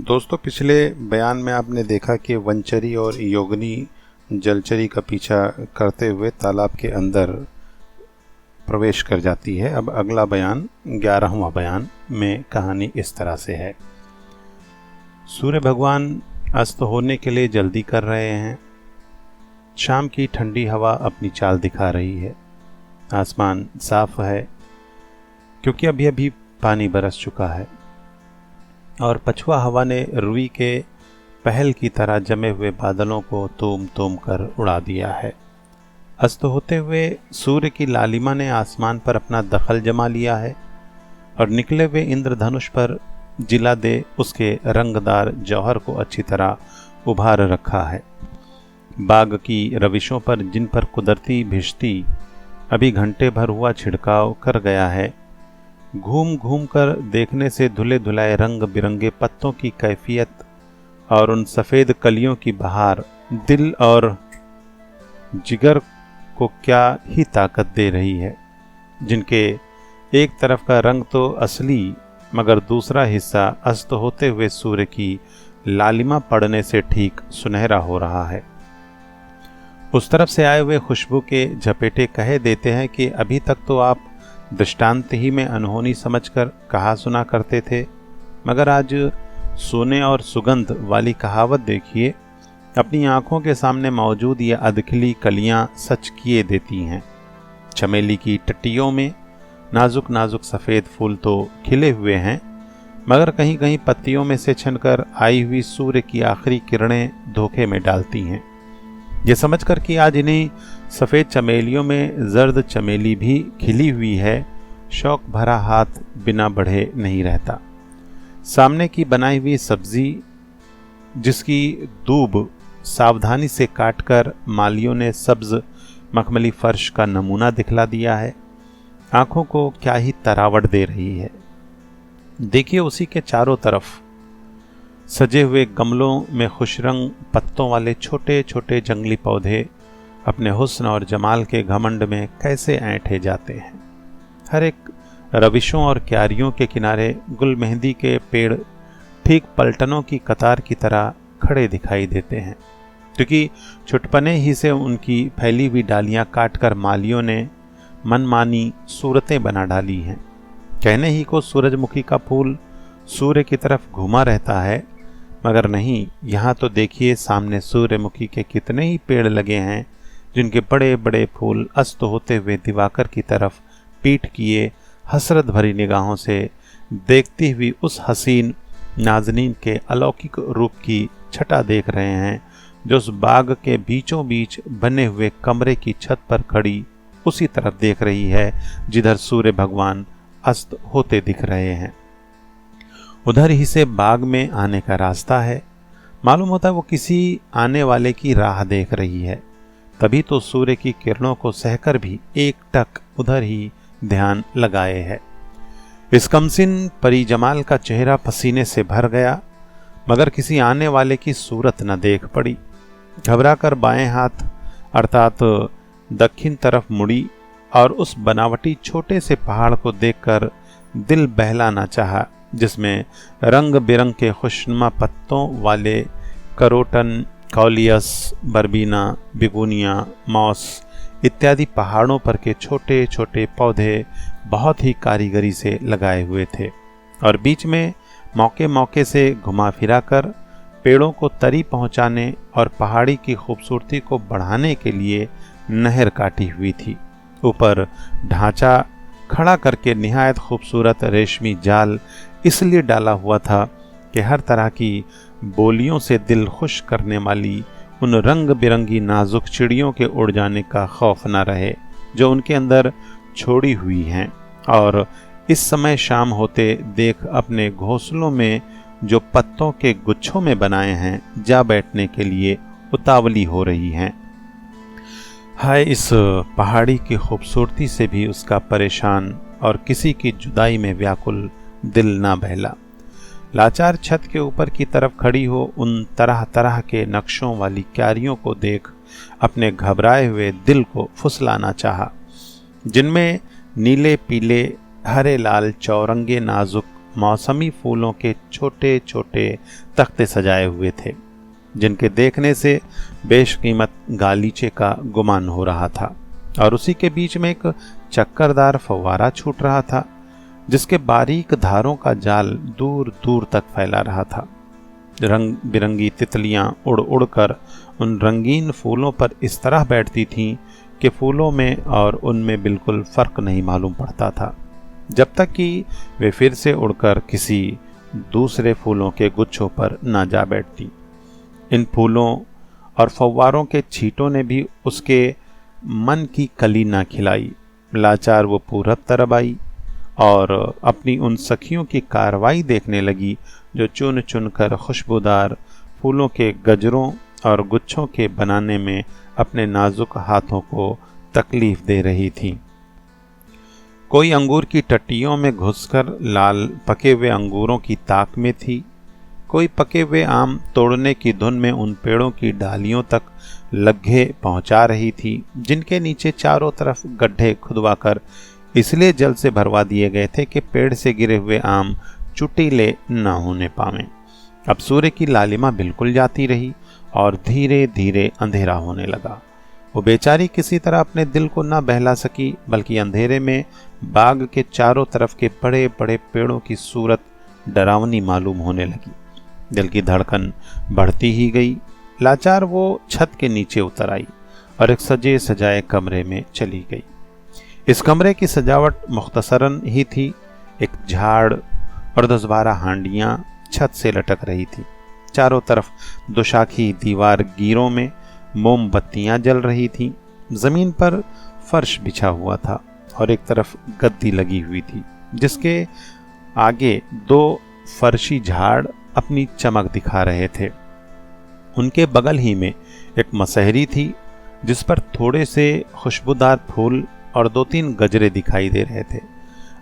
दोस्तों, पिछले बयान में आपने देखा कि वनचरी और योगिनी जलचरी का पीछा करते हुए तालाब के अंदर प्रवेश कर जाती है। अब अगला बयान 11वां बयान में कहानी इस तरह से है। सूर्य भगवान अस्त होने के लिए जल्दी कर रहे हैं। शाम की ठंडी हवा अपनी चाल दिखा रही है। आसमान साफ है क्योंकि अभी अभी पानी बरस चुका है और पछुआ हवा ने रुई के पहल की तरह जमे हुए बादलों को तूम तूम कर उड़ा दिया है। अस्त होते हुए सूर्य की लालिमा ने आसमान पर अपना दखल जमा लिया है और निकले हुए इंद्रधनुष पर जिला दे उसके रंगदार जौहर को अच्छी तरह उभार रखा है। बाग की रविशों पर जिन पर कुदरती भिश्ती अभी घंटे भर हुआ छिड़काव कर गया है, घूम घूम कर देखने से धुले धुलाए रंग बिरंगे पत्तों की कैफियत और उन सफ़ेद कलियों की बहार दिल और जिगर को क्या ही ताकत दे रही है, जिनके एक तरफ का रंग तो असली मगर दूसरा हिस्सा अस्त होते हुए सूर्य की लालिमा पड़ने से ठीक सुनहरा हो रहा है। उस तरफ से आए हुए खुशबू के झपेटे कहे देते हैं कि अभी तक तो आप दृष्टांत ही में अनहोनी समझकर कहा सुना करते थे, मगर आज सोने और सुगंध वाली कहावत देखिए, अपनी आंखों के सामने मौजूद ये अधखिली कलियां सच किए देती हैं। चमेली की टट्टियों में नाजुक नाजुक सफ़ेद फूल तो खिले हुए हैं, मगर कहीं कहीं पत्तियों में से छनकर आई हुई सूर्य की आखिरी किरणें धोखे में डालती हैं। ये समझकर कि आज इन्हीं सफ़ेद चमेलियों में जर्द चमेली भी खिली हुई है, शौक भरा हाथ बिना बढ़े नहीं रहता। सामने की बनाई हुई सब्जी जिसकी दूब सावधानी से काटकर मालियों ने सब्ज मखमली फर्श का नमूना दिखला दिया है, आंखों को क्या ही तरावट दे रही है। देखिए, उसी के चारों तरफ सजे हुए गमलों में खुशरंग पत्तों वाले छोटे छोटे जंगली पौधे अपने हुस्न और जमाल के घमंड में कैसे ऐंठे जाते हैं। हर एक रविशों और क्यारियों के किनारे गुल मेहंदी के पेड़ ठीक पलटनों की कतार की तरह खड़े दिखाई देते हैं, क्योंकि छुटपने ही से उनकी फैली हुई डालियां काटकर मालियों ने मनमानी सूरतें बना डाली हैं। कहने ही को सूरजमुखी का फूल सूर्य की तरफ घूमा रहता है, मगर नहीं, यहाँ तो देखिए सामने सूर्यमुखी के कितने ही पेड़ लगे हैं, जिनके बड़े बड़े फूल अस्त होते हुए दिवाकर की तरफ पीठ किए हसरत भरी निगाहों से देखती हुई उस हसीन नाजनीन के अलौकिक रूप की छटा देख रहे हैं, जो उस बाग के बीचों बीच बने हुए कमरे की छत पर खड़ी उसी तरफ देख रही है जिधर सूर्य भगवान अस्त होते दिख रहे हैं। उधर ही से बाग में आने का रास्ता है। मालूम होता है वो किसी आने वाले की राह देख रही है, तभी तो सूर्य की किरणों को सहकर भी एक टक उधर ही ध्यान लगाए है। इस कमसिन परी जमाल का चेहरा पसीने से भर गया, मगर किसी आने वाले की सूरत न देख पड़ी। घबराकर बाएं हाथ अर्थात दक्षिण तरफ मुड़ी और उस बनावटी छोटे से पहाड़ को देखकर दिल बहलाना चाहा, जिसमें रंग बिरंग के खुशनुमा पत्तों वाले करोटन, कॉलियस, बरबीना, बिगुनिया, मॉस इत्यादि पहाड़ों पर के छोटे छोटे पौधे बहुत ही कारीगरी से लगाए हुए थे और बीच में मौके मौके से घुमा फिरा कर पेड़ों को तरी पहुंचाने और पहाड़ी की खूबसूरती को बढ़ाने के लिए नहर काटी हुई थी। ऊपर ढांचा खड़ा करके निहायत खूबसूरत रेशमी जाल इसलिए डाला हुआ था कि हर तरह की बोलियों से दिल खुश करने वाली उन रंग बिरंगी नाजुक चिड़ियों के उड़ जाने का खौफ न रहे जो उनके अंदर छोड़ी हुई हैं और इस समय शाम होते देख अपने घोंसलों में जो पत्तों के गुच्छों में बनाए हैं जा बैठने के लिए उतावली हो रही हैं। हाय, इस पहाड़ी की खूबसूरती से भी उसका परेशान और किसी की जुदाई में व्याकुल दिल ना बहला। लाचार छत के ऊपर की तरफ खड़ी हो उन तरह तरह के नक्शों वाली क्यारियों को देख अपने घबराए हुए दिल को फुसलाना चाहा, जिनमें नीले पीले हरे लाल चौरंगे नाजुक मौसमी फूलों के छोटे छोटे तख्ते सजाए हुए थे, जिनके देखने से बेशकीमत गालीचे का गुमान हो रहा था। और उसी के बीच में एक चक्करदार फव्वारा छूट रहा था, जिसके बारीक धारों का जाल दूर दूर तक फैला रहा था। रंग बिरंगी तितलियां उड़ उड़कर उन रंगीन फूलों पर इस तरह बैठती थीं कि फूलों में और उनमें बिल्कुल फर्क नहीं मालूम पड़ता था, जब तक कि वे फिर से उड़कर किसी दूसरे फूलों के गुच्छों पर ना जा बैठती। इन फूलों और फव्वारों के छींटों ने भी उसके मन की कली ना खिलाई। लाचार वो पूरब तरफ आई और अपनी उन सखियों की कार्रवाई देखने लगी, जो चुन चुन कर खुशबूदार फूलों के गजरों और गुच्छों के बनाने में अपने नाजुक हाथों को तकलीफ दे रही थीं। कोई अंगूर की टट्टियों में घुसकर लाल पके हुए अंगूरों की ताक में थी, कोई पके हुए आम तोड़ने की धुन में उन पेड़ों की डालियों तक लग्घे पहुंचा रही थी, जिनके नीचे चारों तरफ गड्ढे खुदवाकर इसलिए जल से भरवा दिए गए थे कि पेड़ से गिरे हुए आम चुटीले न होने पावें। अब सूर्य की लालिमा बिल्कुल जाती रही और धीरे धीरे अंधेरा होने लगा। वो बेचारी किसी तरह अपने दिल को न बहला सकी, बल्कि अंधेरे में बाग के चारों तरफ के बड़े बड़े पेड़ों की सूरत डरावनी मालूम होने लगी। दिल की धड़कन बढ़ती ही गई। लाचार वो छत के नीचे उतर आई और एक सजे सजाए कमरे में चली गई। इस कमरे की सजावट मुख्तसरन ही थी। एक झाड़ और 10-12 हांडियां छत से लटक रही थी। चारों तरफ दुशाखी दीवार गिरों में मोमबत्तियां जल रही थीं। जमीन पर फर्श बिछा हुआ था और एक तरफ गद्दी लगी हुई थी, जिसके आगे 2 फर्शी झाड़ अपनी चमक दिखा रहे थे। उनके बगल ही में एक मसहरी थी, जिस पर थोड़े से खुशबूदार फूल और 2-3 गजरे दिखाई दे रहे थे।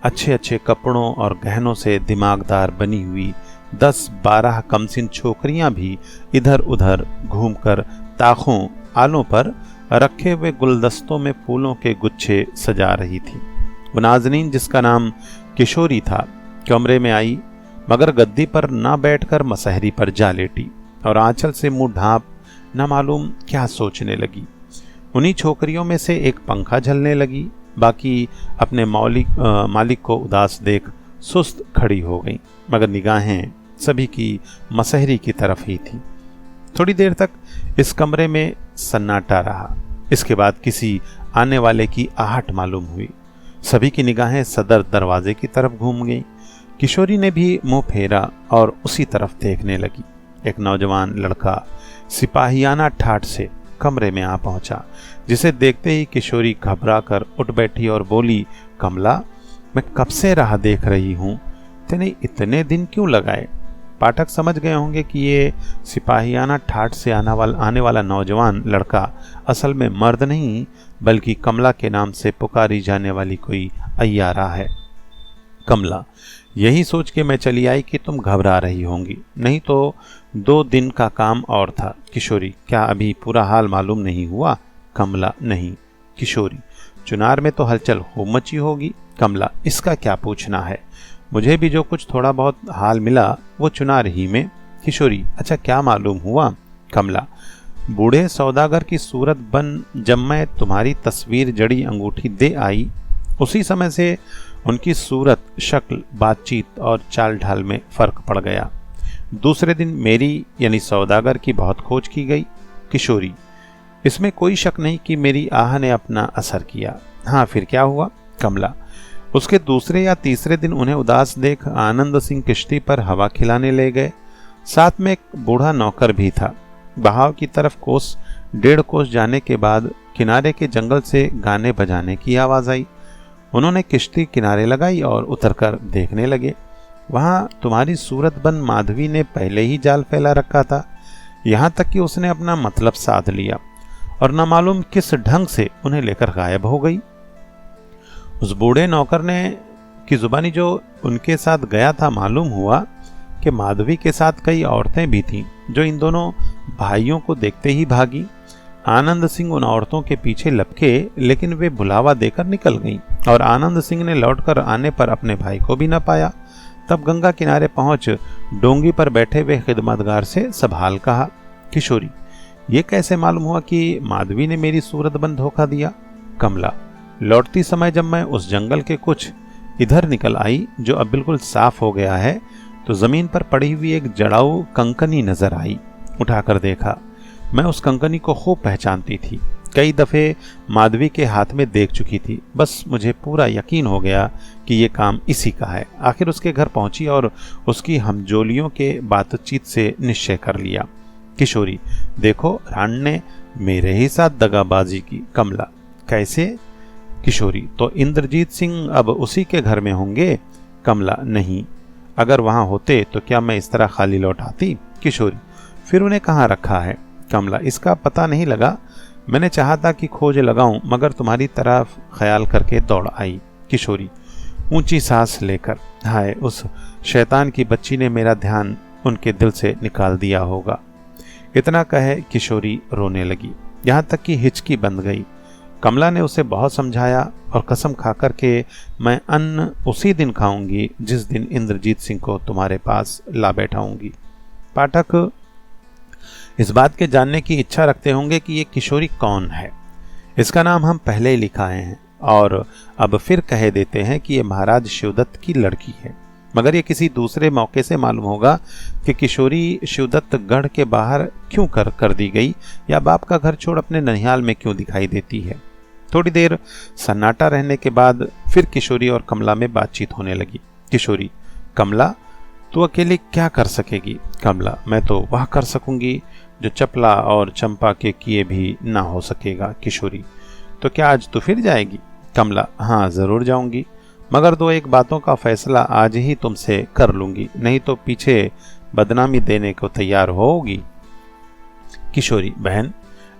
अच्छे अच्छे कपड़ों और गहनों से दिमागदार बनी हुई 10-12 कमसिन छोकरियां भी इधर उधर घूमकर ताखों आलों पर रखे हुए गुलदस्तों में फूलों के गुच्छे सजा रही थी। वो नाज़नीन, जिसका नाम किशोरी था, कमरे में आई, मगर गद्दी पर ना बैठकर मसहरी पर जा लेटी और आंचल से मुंह ढांप न मालूम क्या सोचने लगी। उन्हीं छोकरियों में से एक पंखा झलने लगी, बाकी अपने मालिक को उदास देख सुस्त खड़ी हो गई, मगर निगाहें सभी की मसहरी की तरफ ही थी। थोड़ी देर तक इस कमरे में सन्नाटा रहा। इसके बाद किसी आने वाले की आहट मालूम हुई। सभी की निगाहें सदर दरवाजे की तरफ घूम गईं। किशोरी ने भी मुंह फेरा और उसी तरफ देखने लगी। एक नौजवान लड़का सिपाहियाना ठाठ से कमरे में आ पहुंचा, जिसे देखते ही किशोरी घबरा कर उठ बैठी और बोली, कमला, मैं कब से राह देख रही हूं, तूने इतने दिन क्यों लगाए? पाठक समझ गए होंगे कि ये सिपाहियाना ठाठ से आने वाला नौजवान लड़का असल में मर्द नहीं, बल्कि कमला के नाम से पुकारी जाने वाली कोई अय्यारा है। कमला, यही सोच के मैं चली आई कि तुम घबरा रही होंगी, नहीं तो 2 दिन का काम और था। किशोरी, क्या अभी पूरा हाल मालूम नहीं हुआ? कमला, नहीं। किशोरी, चुनार में तो हलचल खूब मची होगी। कमला, इसका क्या पूछना है, मुझे भी जो कुछ थोड़ा बहुत हाल मिला वो चुनार ही में। किशोरी, अच्छा क्या मालूम हुआ? कमला, बूढ़े सौदागर की सूरत बन जब मैं तुम्हारी तस्वीर जड़ी अंगूठी दे आई, उसी समय से उनकी सूरत, शक्ल, बातचीत और चाल ढाल में फर्क पड़ गया। दूसरे दिन मेरी यानी सौदागर की बहुत खोज की गई। किशोरी, इसमें कोई शक नहीं कि मेरी आह ने अपना असर किया। हाँ, फिर क्या हुआ? कमला, उसके दूसरे या तीसरे दिन उन्हें उदास देख आनंद सिंह किश्ती पर हवा खिलाने ले गए। साथ में एक बूढ़ा नौकर भी था। बहाव की तरफ 1.5 कोस जाने के बाद किनारे के जंगल से गाने बजाने की आवाज आई। उन्होंने किश्ती किनारे लगाई और उतरकर देखने लगे। वहां तुम्हारी सूरत बन माधवी ने पहले ही जाल फैला रखा था, यहां तक कि उसने अपना मतलब साध लिया और न मालूम किस ढंग से उन्हें लेकर गायब हो गई। उस बूढ़े नौकर ने की जुबानी जो उनके साथ गया था, मालूम हुआ कि माधवी के साथ कई औरतें भी थीं, जो इन दोनों भाइयों को देखते ही भागी। आनंद सिंह उन औरतों के पीछे लपके, लेकिन वे बुलावा देकर निकल गईं और आनंद सिंह ने लौटकर आने पर अपने भाई को भी न पाया। तब गंगा किनारे पहुंच डोंगी पर बैठे हुए खिदमतगार से सवाल कहा। किशोरी, ये कैसे मालूम हुआ कि माधवी ने मेरी सूरत बंद धोखा दिया? कमला, लौटती समय जब मैं उस जंगल के कुछ इधर निकल आई, जो अब बिल्कुल साफ हो गया है, तो जमीन पर पड़ी हुई एक जड़ाऊ कंकनी नजर आई। उठाकर देखा, मैं उस कंकनी को खूब पहचानती थी। कई दफे माधवी के हाथ में देख चुकी थी। बस मुझे पूरा यकीन हो गया कि ये काम इसी का है। आखिर उसके घर पहुंची और उसकी हमजोलियों के बातचीत से निश्चय कर लिया। किशोरी, देखो, राण ने मेरे ही साथ दगाबाजी की। कमला, कैसे? किशोरी, तो इंद्रजीत सिंह अब उसी के घर में होंगे? कमला, नहीं, अगर वहां होते तो क्या मैं इस तरह खाली लौट आती? किशोरी, फिर उन्हें कहाँ रखा है? कमला, इसका पता नहीं लगा। मैंने चाहा था कि खोज लगाऊं, मगर तुम्हारी तरफ ख्याल करके दौड़ आई। किशोरी ऊंची सांस लेकर, हाय, उस शैतान की बच्ची ने मेरा ध्यान उनके दिल से निकाल दिया होगा। इतना कहे किशोरी रोने लगी, यहां तक कि हिचकी बंद गई। कमला ने उसे बहुत समझाया और कसम खाकर के मैं अन्न उसी दिन खाऊंगी जिस दिन इंद्रजीत सिंह को तुम्हारे पास ला बैठाऊंगी। पाठक इस बात के जानने की इच्छा रखते होंगे कि ये किशोरी कौन है। इसका नाम हम पहले ही लिखाए हैं और अब फिर कह देते हैं कि ये महाराज शिवदत्त की लड़की है। मगर ये किसी दूसरे मौके से मालूम होगा कि किशोरी शिवदत्त गढ़ के बाहर क्यों कर दी गई, या बाप का घर छोड़ अपने ननिहाल में क्यों दिखाई देती है। थोड़ी देर सन्नाटा रहने के बाद फिर किशोरी और कमला में बातचीत होने लगी। किशोरी, कमला, तू अकेली क्या कर सकेगी? कमला, मैं तो वह कर सकूंगी जो चपला और चंपा के किए भी ना हो सकेगा। किशोरी, तो क्या आज तू फिर जाएगी? कमला, हाँ, जरूर जाऊंगी, मगर दो एक बातों का फैसला आज ही तुमसे कर लूंगी, नहीं तो पीछे बदनामी देने को तैयार होगी। किशोरी, बहन,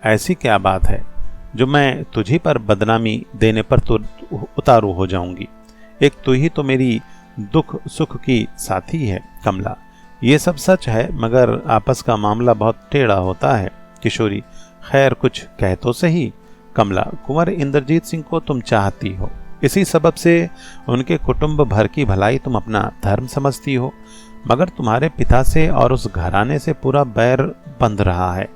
ऐसी क्या बात है जो मैं तुझी पर बदनामी देने पर तो उतारू हो जाऊंगी? एक तू ही तो मेरी दुख सुख की साथी है। कमला, ये सब सच है, मगर आपस का मामला बहुत टेढ़ा होता है। किशोरी, खैर कुछ कह तो सही। कमला, कुंवर इंद्रजीत सिंह को तुम चाहती हो, इसी सबब से उनके कुटुंब भर की भलाई तुम अपना धर्म समझती हो, मगर तुम्हारे पिता से और उस घराने से पूरा बैर बंध रहा है।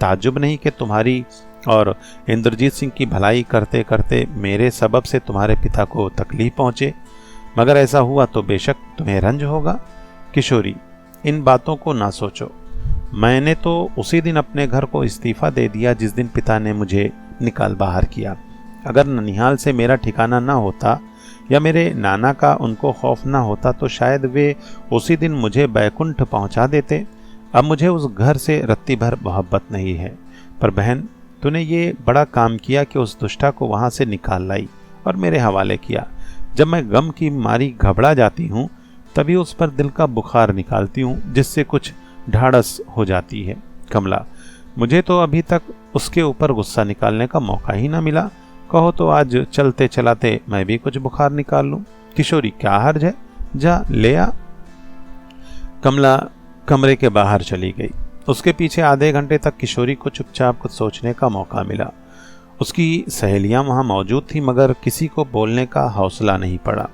ताज्जुब नहीं कि तुम्हारी और इंद्रजीत सिंह की भलाई करते करते मेरे सबब से तुम्हारे पिता को तकलीफ पहुंचे, मगर ऐसा हुआ तो बेशक तुम्हें रंज होगा। किशोरी, इन बातों को ना सोचो। मैंने तो उसी दिन अपने घर को इस्तीफा दे दिया जिस दिन पिता ने मुझे निकाल बाहर किया। अगर ननिहाल से मेरा ठिकाना ना होता या मेरे नाना का उनको खौफ ना होता तो शायद वे उसी दिन मुझे बैकुंठ पहुंचा देते। अब मुझे उस घर से रत्ती भर मोहब्बत नहीं है, पर बहन, तूने ये बड़ा काम किया कि उस दुष्टा को वहां से निकाल लाई और मेरे हवाले किया। जब मैं गम की मारी घबरा जाती हूँ तभी उस पर दिल का बुखार निकालती हूँ, जिससे कुछ ढाढ़स हो जाती है। कमला, मुझे तो अभी तक उसके ऊपर गुस्सा निकालने का मौका ही ना मिला। कहो तो आज चलते चलाते मैं भी कुछ बुखार निकाल लूं। किशोरी, क्या हर्ज है, जा ले आ। कमला कमरे के बाहर चली गई। उसके पीछे आधे घंटे तक किशोरी को चुपचाप कुछ सोचने का मौका मिला। उसकी सहेलियां वहां मौजूद थी, मगर किसी को बोलने का हौसला नहीं पड़ा।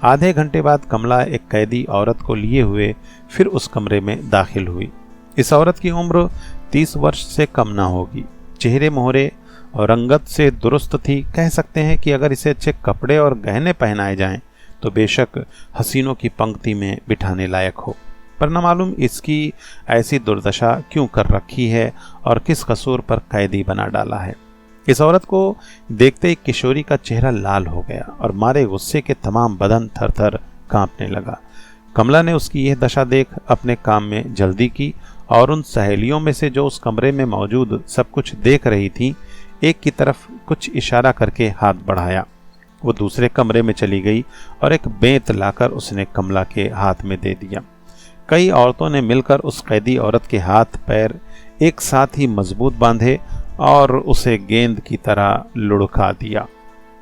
आधे घंटे बाद कमला एक कैदी औरत को लिए हुए फिर उस कमरे में दाखिल हुई। इस औरत की उम्र 30 वर्ष से कम ना होगी। चेहरे मोहरे और रंगत से दुरुस्त थी। कह सकते हैं कि अगर इसे अच्छे कपड़े और गहने पहनाए जाएं तो बेशक हसीनों की पंक्ति में बिठाने लायक हो, पर न मालूम इसकी ऐसी दुर्दशा क्यों कर रखी है और किस कसूर पर कैदी बना डाला है। इस औरत को देखते ही किशोरी का चेहरा लाल हो गया और मारे गुस्से के तमाम बदन थर थर कांपने लगा। कमला ने उसकी यह दशा देख अपने काम में जल्दी की और उन सहेलियों में से जो उस कमरे में मौजूद सब कुछ देख रही थी, एक की तरफ कुछ इशारा करके हाथ बढ़ाया। वो दूसरे कमरे में चली गई और एक बेंत लाकर उसने कमला के हाथ में दे दिया। कई औरतों ने मिलकर उस कैदी औरत के हाथ पैर एक साथ ही मजबूत बांधे और उसे गेंद की तरह लुढ़का दिया।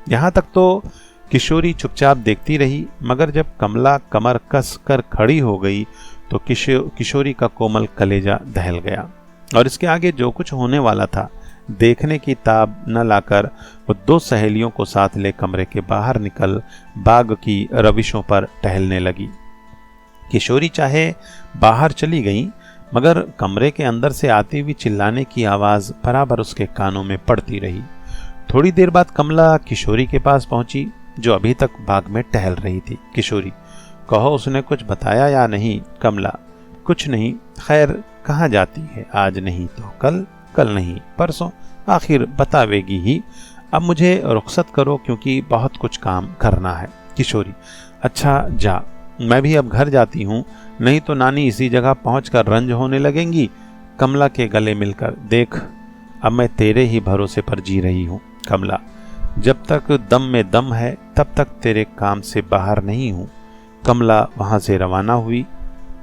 यहाँ तक तो किशोरी चुपचाप देखती रही, मगर जब कमला कमर कस कर खड़ी हो गई तो किशोरी का कोमल कलेजा दहल गया और इसके आगे जो कुछ होने वाला था देखने की ताब न लाकर वो दो सहेलियों को साथ ले कमरे के बाहर निकल बाग की रविशों पर टहलने लगी। किशोरी चाहे बाहर चली गई, मगर कमरे के अंदर से आती हुई चिल्लाने की आवाज बराबर उसके कानों में पड़ती रही। थोड़ी देर बाद कमला किशोरी के पास पहुंची, जो अभी तक बाग में टहल रही थी। किशोरी: कहो, उसने कुछ बताया या नहीं? कमला: कुछ नहीं। खैर, कहाँ जाती है? आज नहीं तो कल, कल नहीं परसों, आखिर बतावेगी ही। अब मुझे रुख्सत करो, क्योंकि बहुत कुछ काम करना है। किशोरी: अच्छा जा, मैं भी अब घर जाती हूँ, नहीं तो नानी इसी जगह पहुंचकर रंज होने लगेंगी। कमला के गले मिलकर: देख, अब मैं तेरे ही भरोसे पर जी रही हूँ। कमला: जब तक दम में दम है तब तक तेरे काम से बाहर नहीं हूँ। कमला वहां से रवाना हुई।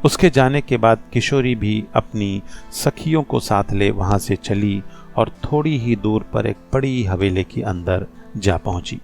उसके जाने के बाद किशोरी भी अपनी सखियों को साथ ले वहां से चली और थोड़ी ही दूर पर एक बड़ी हवेली के अंदर जा पहुंची।